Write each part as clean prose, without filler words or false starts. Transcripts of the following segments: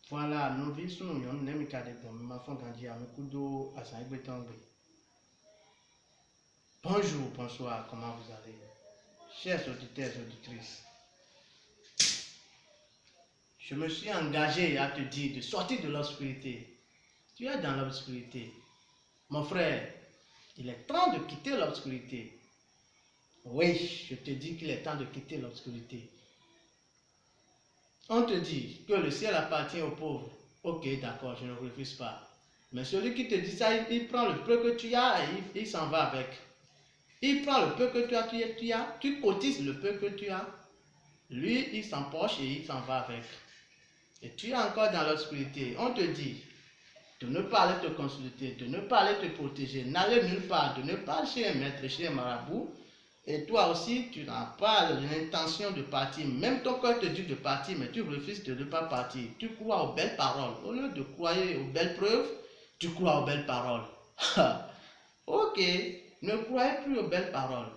Voilà, nous vivons nous n'aimons qu'à des bons, ma femme grandit à un coup d'eau à sa ébétangre. Bonjour, bonsoir, comment vous allez? Chers auditeurs et auditrices, je me suis engagé à te dire de sortir de l'obscurité. Tu es dans l'obscurité. Mon frère, il est temps de quitter l'obscurité. Oui, je te dis qu'il est temps de quitter l'obscurité. On te dit que le ciel appartient aux pauvres. Ok, d'accord, je ne refuse pas. Mais celui qui te dit ça, il prend le peu que tu as et il s'en va avec. Il prend le peu que tu as, tu cotises le peu que tu as. Lui, il s'empoche et il s'en va avec. Et tu es encore dans l'obscurité. On te dit de ne pas aller te consulter, de ne pas aller te protéger, n'aller nulle part, de ne pas aller chez un maître, chez un marabout. Et toi aussi, tu n'as pas l'intention de partir. Même ton cœur te dit de partir, mais tu refuses de ne pas partir. Tu crois aux belles paroles. Au lieu de croire aux belles preuves, tu crois aux belles paroles. Ok, ne croyez plus aux belles paroles.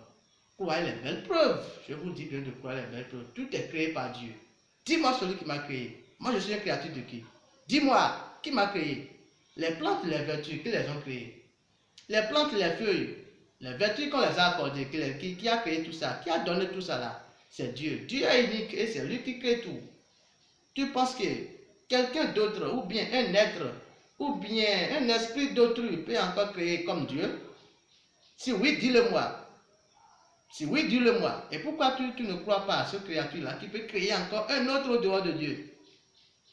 Croyez les belles preuves. Je vous dis bien de croire les belles preuves. Tout est créé par Dieu. Dis-moi celui qui m'a créé. Moi, je suis une créature de qui? Dis-moi, qui m'a créé? Les plantes, les vertus, qui les ont créées? Les plantes, les feuilles, les vertus qu'on les a accordées, qui a créé tout ça, qui a donné tout ça là? C'est Dieu. Dieu est unique et c'est lui qui crée tout. Tu penses que quelqu'un d'autre, ou bien un être, ou bien un esprit d'autrui peut encore créer comme Dieu? Si oui, dis-le-moi. Si oui, dis-le-moi. Et pourquoi tu ne crois pas à ce créature-là qui peut créer encore un autre au dehors de Dieu?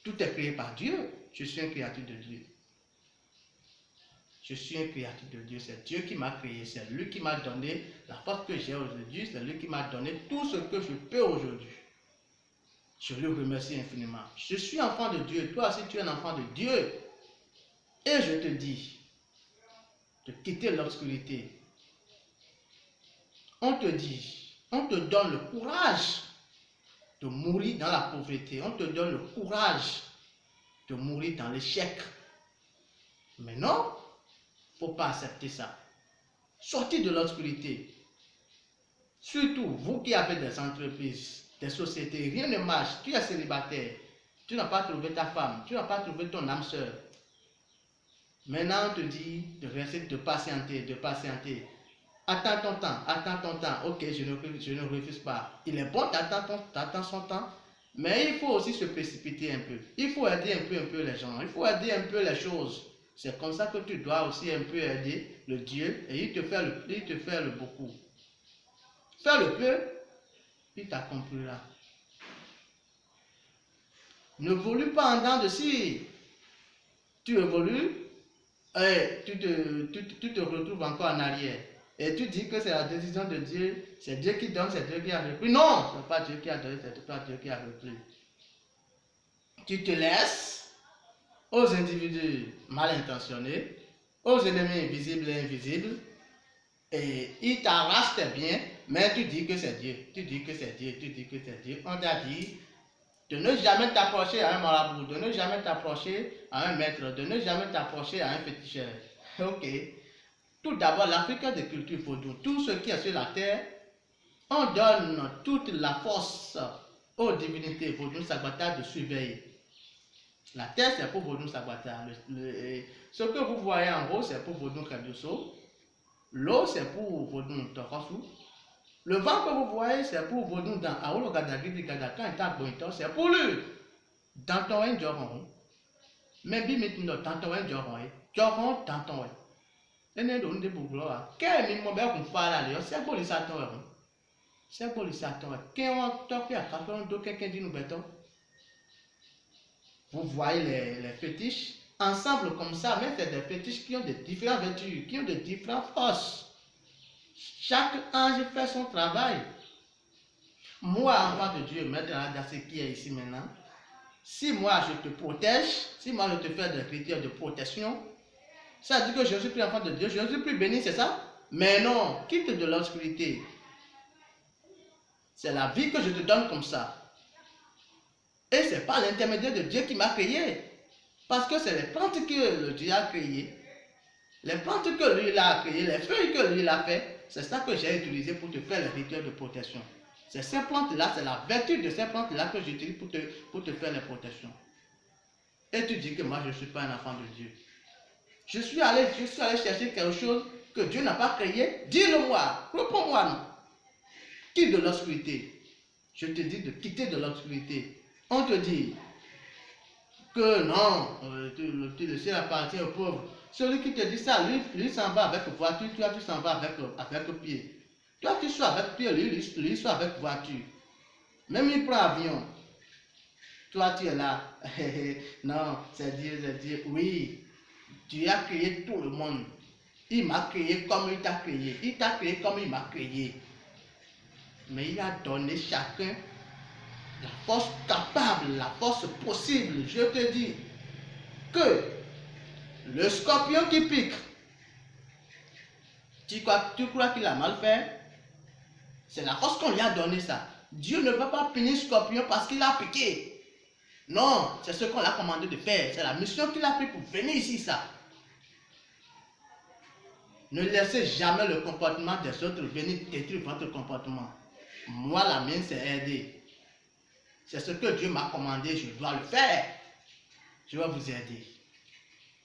Tout est créé par Dieu. Je suis un créature de Dieu. Je suis un créature de Dieu. C'est Dieu qui m'a créé. C'est lui qui m'a donné la force que j'ai aujourd'hui. C'est lui qui m'a donné tout ce que je peux aujourd'hui. Je le remercie infiniment. Je suis enfant de Dieu. Toi aussi, tu es un enfant de Dieu. Et je te dis de quitter l'obscurité. On te dit, on te donne le courage de mourir dans la pauvreté. On te donne le courage de mourir dans l'échec. Mais non, il ne faut pas accepter ça. Sortez de l'obscurité. Surtout, vous qui avez des entreprises, des sociétés, rien ne marche. Tu es célibataire. Tu n'as pas trouvé ta femme. Tu n'as pas trouvé ton âme sœur. Maintenant, on te dit de rester, de patienter, de patienter. Attends ton temps, attends ton temps. Ok, je ne refuse pas. Il est bon d'attendre son temps, mais il faut aussi se précipiter un peu. Il faut aider un peu les gens. Il faut aider un peu les choses. C'est comme ça que tu dois aussi un peu aider le Dieu et il te fait le beaucoup. Fais le peu, il t'accomplira. Ne volue pas en dents de scie. Tu évolues et tu te retrouves encore en arrière. Et tu dis que c'est la décision de Dieu, c'est Dieu qui donne, c'est Dieu qui a repris. Non, ce n'est pas Dieu qui a donné, c'est pas Dieu qui a repris. Tu te laisses aux individus mal intentionnés, aux ennemis visibles et invisibles, et ils t'arrachent tes biens, mais tu dis que c'est Dieu, tu dis que c'est Dieu, tu dis que c'est Dieu. On t'a dit de ne jamais t'approcher à un marabout, de ne jamais t'approcher à un maître, de ne jamais t'approcher à un féticheur. Ok. Tout d'abord, l'Afrique des cultures vaudou. Tout ce qui est sur la terre, on donne toute la force aux divinités vaudou Sagbata de surveiller. La terre, c'est pour vaudou Sagbata. Ce que vous voyez en haut, c'est pour vaudou Kadoso. L'eau, c'est pour vaudou Torosu. Le vent que vous voyez, c'est pour vaudou dans Aolo Gadagidi Gadakan et Taboito. C'est pour lui. Dans ton un joron. Mais bimitino, dans ton un joron. Joron, dans ton un. Ene do nde buglo a ke mi mo be kun fara le o se boli satan e se boli satan e ke won to pe akaso do keke dinu beto. Vous voyez les fétiches ensemble comme ça, mais c'est des fétiches qui ont de différentes vertus, qui ont de différentes forces. Chaque ange fait son travail. Moi, enfant de Dieu, maître Adassi qui est ici maintenant, si moi je te protège, si moi je te fais des critères de protection, ça dit que je ne suis plus enfant de Dieu, je ne suis plus béni, c'est ça? Mais non, quitte de l'obscurité. C'est la vie que je te donne comme ça. Et c'est pas l'intermédiaire de Dieu qui m'a créé. Parce que c'est les plantes que le Dieu a créées. Les plantes que lui a créées, les feuilles que lui a fait, c'est ça que j'ai utilisé pour te faire les rituels de protection. C'est ces plantes-là, c'est la vertu de ces plantes-là que j'utilise pour te faire les protections. Et tu dis que moi je ne suis pas un enfant de Dieu. Je suis allé chercher quelque chose que Dieu n'a pas créé. Dis-le-moi, réponds-moi non. Quitte de l'obscurité. Je te dis de quitter de l'obscurité. On te dit que non, le ciel appartient aux pauvres. Celui qui te dit ça, lui s'en va avec voiture, toi tu s'en vas avec pied. Toi tu sois avec pied, lui soit avec voiture. Même il prend avion. Toi tu es là. Non, c'est Dieu. Oui, Dieu a créé tout le monde. Il m'a créé comme il t'a créé. Il t'a créé comme il m'a créé. Mais il a donné chacun la force capable, la force possible. Je te dis que le scorpion qui pique, tu crois qu'il a mal fait? C'est la force qu'on lui a donné ça. Dieu ne va pas punir le scorpion parce qu'il a piqué. Non, c'est ce qu'on l'a commandé de faire. C'est la mission qu'il a pris pour venir ici, ça. Ne laissez jamais le comportement des autres venir détruire votre comportement. Moi, la mienne, c'est aider. C'est ce que Dieu m'a commandé, je dois le faire. Je vais vous aider.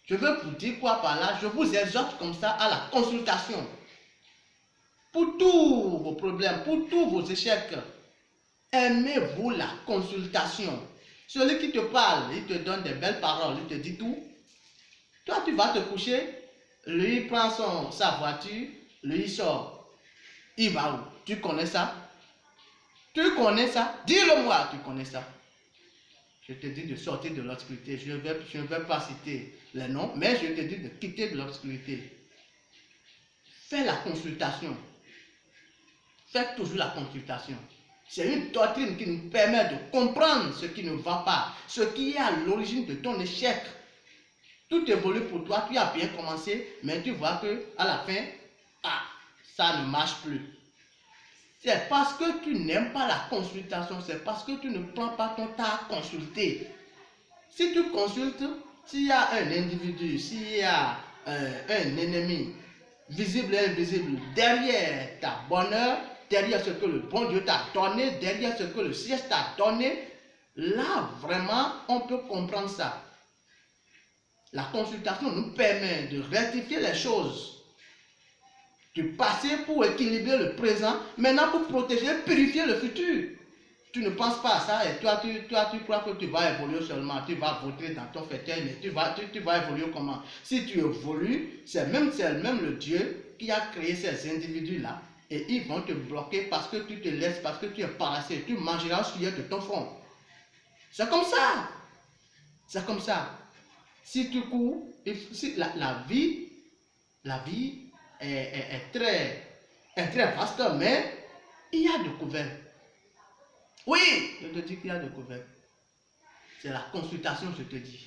Je veux vous dire quoi par là? Je vous exhorte comme ça à la consultation. Pour tous vos problèmes, pour tous vos échecs, aimez-vous la consultation. Celui qui te parle, il te donne des belles paroles, il te dit tout. Toi, tu vas te coucher, lui il prend sa voiture, lui il sort. Il va où? Tu connais ça? Tu connais ça? Dis-le-moi, tu connais ça? Je te dis de sortir de l'obscurité. Je ne vais pas citer les noms, mais je te dis de quitter de l'obscurité. Fais la consultation. Faites toujours la consultation. C'est une doctrine qui nous permet de comprendre ce qui ne va pas, ce qui est à l'origine de ton échec. Tout évolue pour toi, tu as bien commencé, mais tu vois que à la fin, ça ne marche plus. C'est parce que tu n'aimes pas la consultation, c'est parce que tu ne prends pas ton temps à consulter. Si tu consultes, s'il y a un individu, s'il y a un ennemi, visible et invisible, derrière ta bonheur, derrière ce que le bon Dieu t'a donné, derrière ce que le ciel t'a donné, là vraiment on peut comprendre ça. La consultation nous permet de rectifier les choses, du passé pour équilibrer le présent, maintenant pour protéger, purifier le futur. Tu ne penses pas à ça et toi tu crois que tu vas évoluer seulement, tu vas voter dans ton fauteuil, mais tu vas évoluer comment? Si tu évolues, c'est même le Dieu qui a créé ces individus-là et ils vont te bloquer parce que tu te laisses, parce que tu es paresseux, tu mangeras sur de ton front. C'est comme ça. C'est comme ça. Si tu cours, si la vie est très vaste, mais il y a de couverts. Oui, je te dis qu'il y a de couverts. C'est la consultation, je te dis.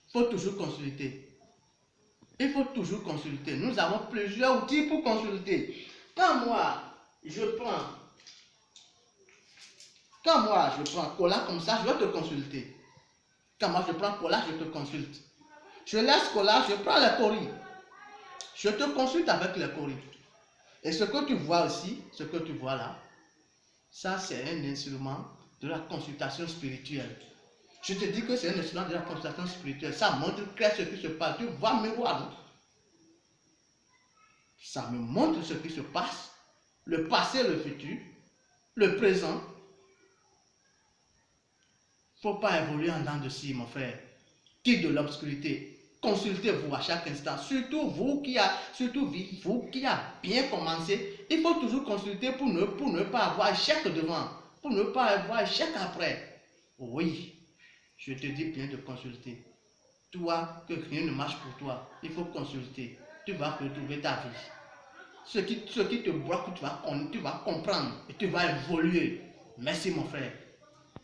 Il faut toujours consulter. Il faut toujours consulter. Nous avons plusieurs outils pour consulter. Quand moi, je prends cola comme ça, je vais te consulter. Quand moi, je prends cola, je te consulte. Je laisse cola, je prends les coris. Je te consulte avec les coris. Et ce que tu vois aussi, ce que tu vois là, ça c'est un instrument de la consultation spirituelle. Je te dis que c'est un instrument de la consultation spirituelle. Ça montre clair ce qui se passe. Tu vois me voir, non? Ça me montre ce qui se passe. Le passé, le futur, le présent. Il ne faut pas évoluer en dents de scie, mon frère. Quitte de l'obscurité. Consultez-vous à chaque instant. Surtout vous qui a bien commencé. Il faut toujours consulter pour ne pas avoir échec devant. Pour ne pas avoir échec après. Oui, je te dis bien de consulter. Toi, que rien ne marche pour toi, il faut consulter. Tu vas retrouver ta vie. Ce qui te bloque, tu vas comprendre et tu vas évoluer. Merci mon frère.